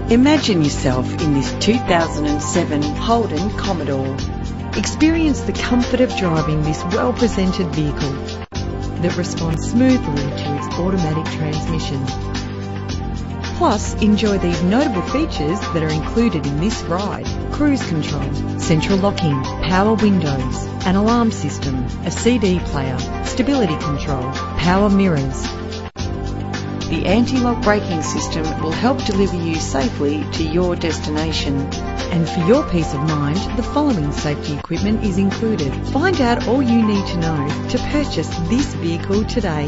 Imagine yourself in this 2007 Holden Commodore. Experience the comfort of driving this well-presented vehicle that responds smoothly to its automatic transmission. Plus, enjoy these notable features that are included in this ride: cruise control, central locking, power windows, an alarm system, a CD player, stability control, power mirrors. The anti-lock braking system will help deliver you safely to your destination. And for your peace of mind, the following safety equipment is included. Find out all you need to know to purchase this vehicle today.